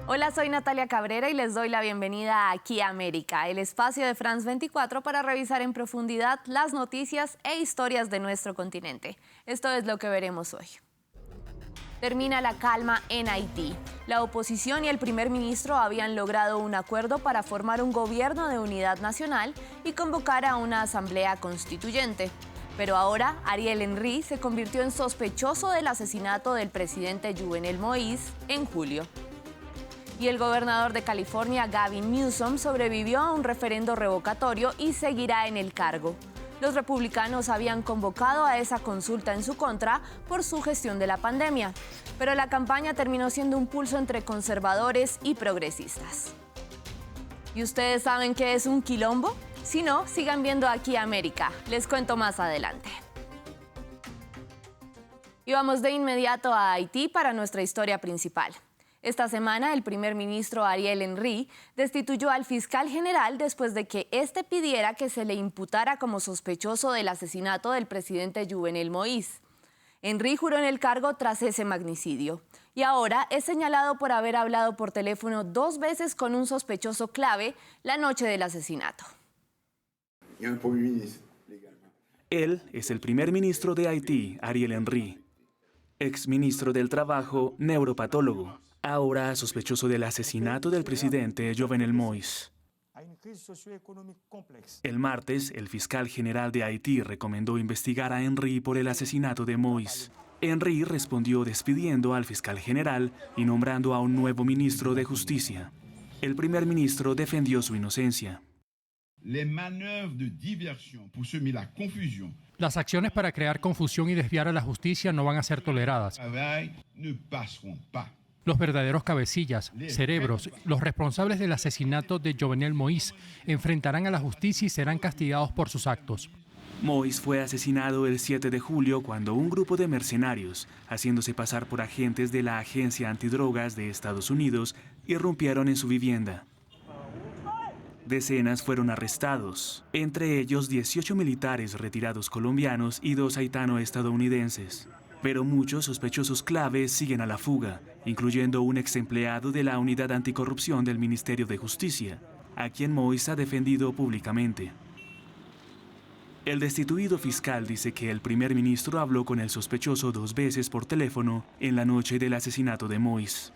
Hola, soy Natalia Cabrera y les doy la bienvenida a Aquí América, el espacio de France 24 para revisar en profundidad las noticias e historias de nuestro continente. Esto es lo que veremos hoy. Termina la calma en Haití. La oposición y el primer ministro habían logrado un acuerdo para formar un gobierno de unidad nacional y convocar a una asamblea constituyente. Pero ahora Ariel Henry se convirtió en sospechoso del asesinato del presidente Jovenel Moïse en julio. Y el gobernador de California, Gavin Newsom, sobrevivió a un referendo revocatorio y seguirá en el cargo. Los republicanos habían convocado a esa consulta en su contra por su gestión de la pandemia, pero la campaña terminó siendo un pulso entre conservadores y progresistas. ¿Y ustedes saben qué es un quilombo? Si no, sigan viendo Aquí América. Les cuento más adelante. Y vamos de inmediato a Haití para nuestra historia principal. Esta semana, el primer ministro Ariel Henry destituyó al fiscal general después de que éste pidiera que se le imputara como sospechoso del asesinato del presidente Jovenel Moïse. Henry juró en el cargo tras ese magnicidio y ahora es señalado por haber hablado por teléfono 2 veces con un sospechoso clave la noche del asesinato. Él es el primer ministro de Haití, Ariel Henry, exministro del Trabajo, neuropatólogo, ahora sospechoso del asesinato del presidente Jovenel Moïse. El martes, el fiscal general de Haití recomendó investigar a Henry por el asesinato de Moïse. Henry respondió despidiendo al fiscal general y nombrando a un nuevo ministro de Justicia. El primer ministro defendió su inocencia. Las acciones para crear confusión y desviar a la justicia no van a ser toleradas. Los verdaderos cabecillas, cerebros, los responsables del asesinato de Jovenel Moïse enfrentarán a la justicia y serán castigados por sus actos. Moïse fue asesinado el 7 de julio cuando un grupo de mercenarios, haciéndose pasar por agentes de la Agencia Antidrogas de Estados Unidos, irrumpieron en su vivienda. Decenas fueron arrestados, entre ellos 18 militares retirados colombianos y 2 haitano-estadounidenses. Pero muchos sospechosos claves siguen a la fuga, incluyendo un ex empleado de la Unidad Anticorrupción del Ministerio de Justicia, a quien Moïse ha defendido públicamente. El destituido fiscal dice que el primer ministro habló con el sospechoso 2 veces por teléfono en la noche del asesinato de Moïse.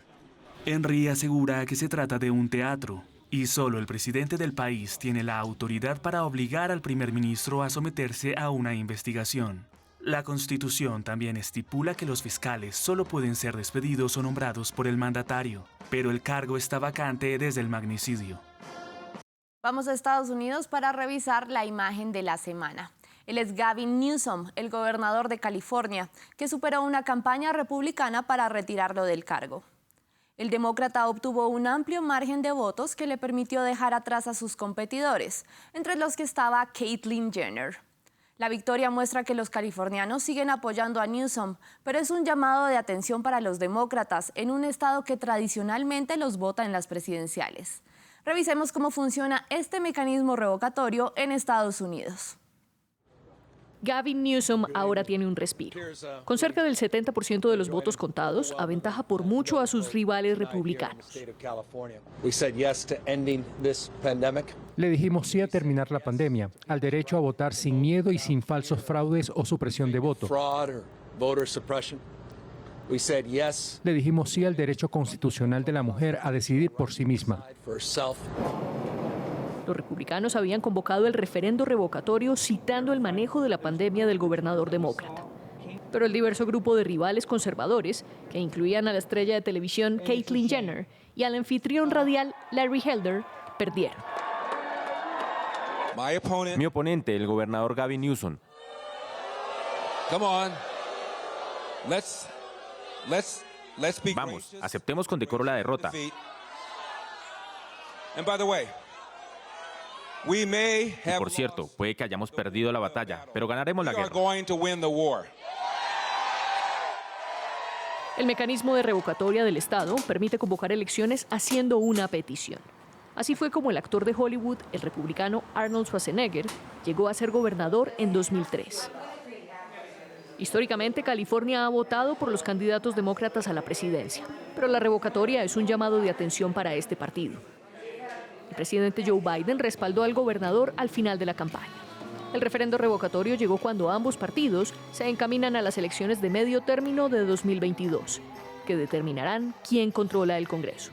Henry asegura que se trata de un teatro y solo el presidente del país tiene la autoridad para obligar al primer ministro a someterse a una investigación. La Constitución también estipula que los fiscales solo pueden ser despedidos o nombrados por el mandatario, pero el cargo está vacante desde el magnicidio. Vamos a Estados Unidos para revisar la imagen de la semana. Él es Gavin Newsom, el gobernador de California, que superó una campaña republicana para retirarlo del cargo. El demócrata obtuvo un amplio margen de votos que le permitió dejar atrás a sus competidores, entre los que estaba Caitlyn Jenner. La victoria muestra que los californianos siguen apoyando a Newsom, pero es un llamado de atención para los demócratas en un estado que tradicionalmente los vota en las presidenciales. Revisemos cómo funciona este mecanismo revocatorio en Estados Unidos. Gavin Newsom ahora tiene un respiro. Con cerca del 70% de los votos contados, aventaja por mucho a sus rivales republicanos. Le dijimos sí a terminar la pandemia, al derecho a votar sin miedo y sin falsos fraudes o supresión de voto. Le dijimos sí al derecho constitucional de la mujer a decidir por sí misma. Los republicanos habían convocado el referendo revocatorio citando el manejo de la pandemia del gobernador demócrata. Pero el diverso grupo de rivales conservadores, que incluían a la estrella de televisión Caitlyn Jenner y al anfitrión radial Larry Elder, perdieron. Mi oponente, el gobernador Gavin Newsom. Vamos, aceptemos con decoro la derrota. Y por cierto, puede que hayamos perdido la batalla, pero ganaremos la guerra. El mecanismo de revocatoria del Estado permite convocar elecciones haciendo una petición. Así fue como el actor de Hollywood, el republicano Arnold Schwarzenegger, llegó a ser gobernador en 2003. Históricamente, California ha votado por los candidatos demócratas a la presidencia, pero la revocatoria es un llamado de atención para este partido. El presidente Joe Biden respaldó al gobernador al final de la campaña. El referendo revocatorio llegó cuando ambos partidos se encaminan a las elecciones de medio término de 2022, que determinarán quién controla el Congreso.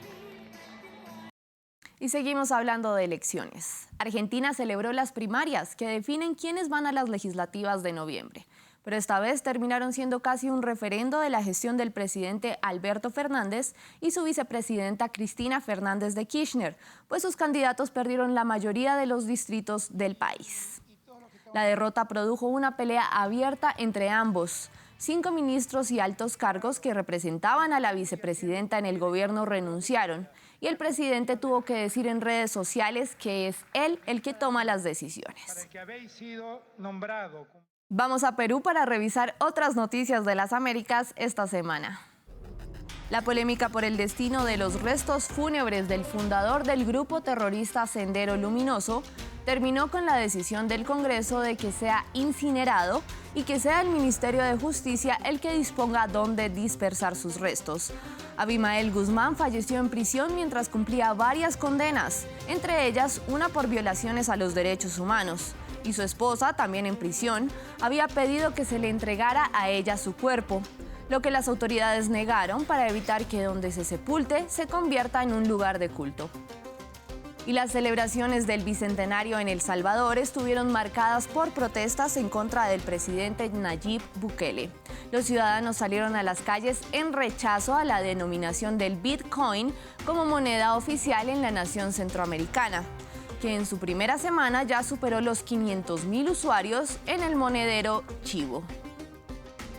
Y seguimos hablando de elecciones. Argentina celebró las primarias que definen quiénes van a las legislativas de noviembre. Pero esta vez terminaron siendo casi un referendo de la gestión del presidente Alberto Fernández y su vicepresidenta Cristina Fernández de Kirchner, pues sus candidatos perdieron la mayoría de los distritos del país. La derrota produjo una pelea abierta entre ambos. 5 ministros y altos cargos que representaban a la vicepresidenta en el gobierno renunciaron y el presidente tuvo que decir en redes sociales que es él el que toma las decisiones. Vamos a Perú para revisar otras noticias de las Américas esta semana. La polémica por el destino de los restos fúnebres del fundador del grupo terrorista Sendero Luminoso terminó con la decisión del Congreso de que sea incinerado y que sea el Ministerio de Justicia el que disponga dónde dispersar sus restos. Abimael Guzmán falleció en prisión mientras cumplía varias condenas, entre ellas una por violaciones a los derechos humanos. Y su esposa, también en prisión, había pedido que se le entregara a ella su cuerpo, lo que las autoridades negaron para evitar que donde se sepulte se convierta en un lugar de culto. Y las celebraciones del Bicentenario en El Salvador estuvieron marcadas por protestas en contra del presidente Nayib Bukele. Los ciudadanos salieron a las calles en rechazo a la denominación del Bitcoin como moneda oficial en la nación centroamericana, que en su primera semana ya superó los 500,000 usuarios en el monedero Chivo.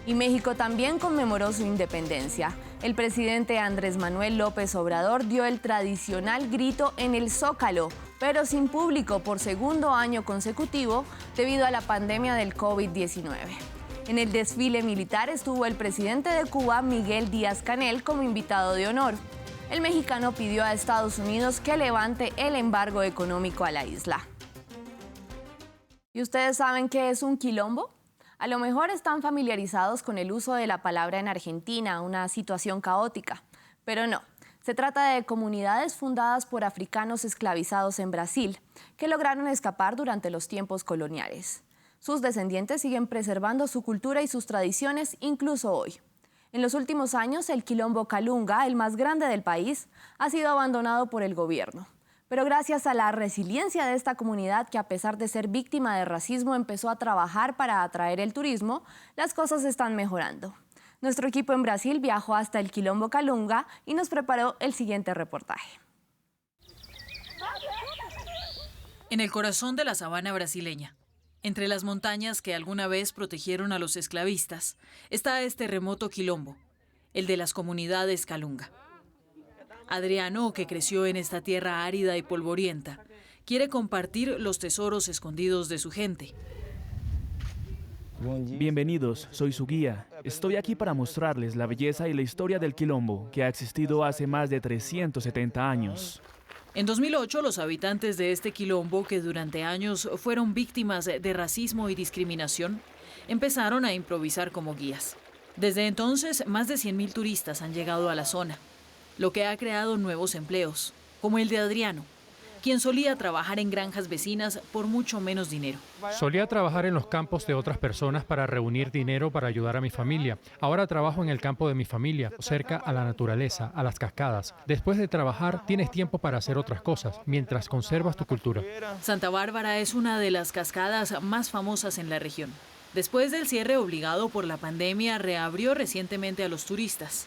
Y México también conmemoró su independencia. El presidente Andrés Manuel López Obrador dio el tradicional grito en el Zócalo, pero sin público por segundo año consecutivo debido a la pandemia del COVID-19. En el desfile militar estuvo el presidente de Cuba, Miguel Díaz-Canel, como invitado de honor. El mexicano pidió a Estados Unidos que levante el embargo económico a la isla. ¿Y ustedes saben qué es un quilombo? A lo mejor están familiarizados con el uso de la palabra en Argentina, una situación caótica, pero no. Se trata de comunidades fundadas por africanos esclavizados en Brasil, que lograron escapar durante los tiempos coloniales. Sus descendientes siguen preservando su cultura y sus tradiciones incluso hoy. En los últimos años, el quilombo Calunga, el más grande del país, ha sido abandonado por el gobierno. Pero gracias a la resiliencia de esta comunidad, que a pesar de ser víctima de racismo empezó a trabajar para atraer el turismo, las cosas están mejorando. Nuestro equipo en Brasil viajó hasta el quilombo Calunga y nos preparó el siguiente reportaje. En el corazón de la sabana brasileña, entre las montañas que alguna vez protegieron a los esclavistas, está este remoto quilombo, el de las comunidades Calunga. Adriano, que creció en esta tierra árida y polvorienta, quiere compartir los tesoros escondidos de su gente. Bienvenidos, soy su guía. Estoy aquí para mostrarles la belleza y la historia del quilombo, que ha existido hace más de 370 años. En 2008, los habitantes de este quilombo, que durante años fueron víctimas de racismo y discriminación, empezaron a improvisar como guías. Desde entonces, más de 100,000 turistas han llegado a la zona, lo que ha creado nuevos empleos, como el de Adriano, quien solía trabajar en granjas vecinas por mucho menos dinero. Solía trabajar en los campos de otras personas para reunir dinero para ayudar a mi familia. Ahora trabajo en el campo de mi familia, cerca a la naturaleza, a las cascadas. Después de trabajar, tienes tiempo para hacer otras cosas, mientras conservas tu cultura. Santa Bárbara es una de las cascadas más famosas en la región. Después del cierre obligado por la pandemia, reabrió recientemente a los turistas.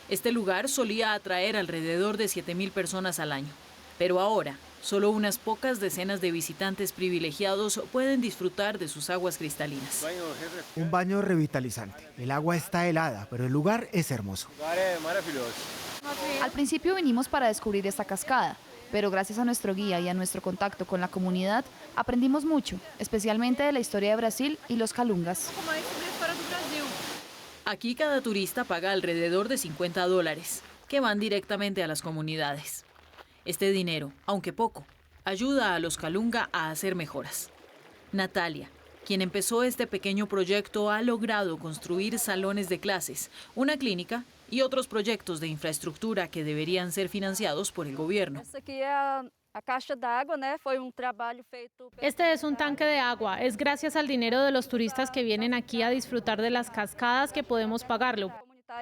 Este lugar solía atraer alrededor de 7,000 personas al año, pero ahora solo unas pocas decenas de visitantes privilegiados pueden disfrutar de sus aguas cristalinas. Un baño revitalizante. El agua está helada, pero el lugar es hermoso. Al principio vinimos para descubrir esta cascada, pero gracias a nuestro guía y a nuestro contacto con la comunidad, aprendimos mucho, especialmente de la historia de Brasil y los calungas. Aquí cada turista paga alrededor de $50, que van directamente a las comunidades. Este dinero, aunque poco, ayuda a los Calunga a hacer mejoras. Natalia, Quien empezó este pequeñño proyecto ha logrado construir salones de clases, una clínica y otros proyectos de infraestructura que deberían ser financiados por el gobierno. Este es un tanque de agua. Es gracias al dinero de los turistas que vienen aquí a disfrutar de las cascadas que podemos pagarlo.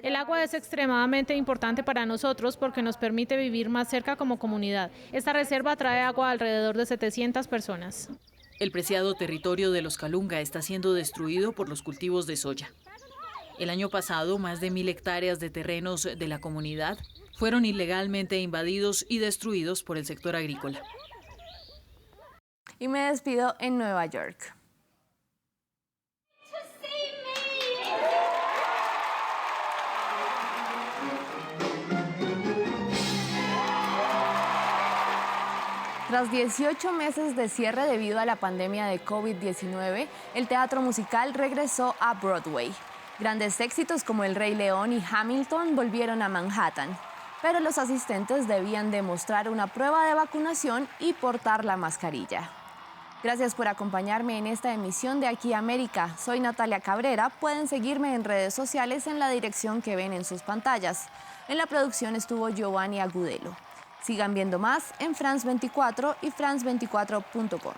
El agua es extremadamente importante para nosotros porque nos permite vivir más cerca como comunidad. Esta reserva trae agua a alrededor de 700 personas. El preciado territorio de los Kalunga está siendo destruido por los cultivos de soya. El año pasado, más de 1.000 hectáreas de terrenos de la comunidad fueron ilegalmente invadidos y destruidos por el sector agrícola. Y me despido en Nueva York. Tras 18 meses de cierre debido a la pandemia de COVID-19, el teatro musical regresó a Broadway. Grandes éxitos como El Rey León y Hamilton volvieron a Manhattan, pero los asistentes debían demostrar una prueba de vacunación y portar la mascarilla. Gracias por acompañarme en esta emisión de Aquí América. Soy Natalia Cabrera. Pueden seguirme en redes sociales en la dirección que ven en sus pantallas. En la producción estuvo Giovanni Agudelo. Sigan viendo más en France 24 y france24.com.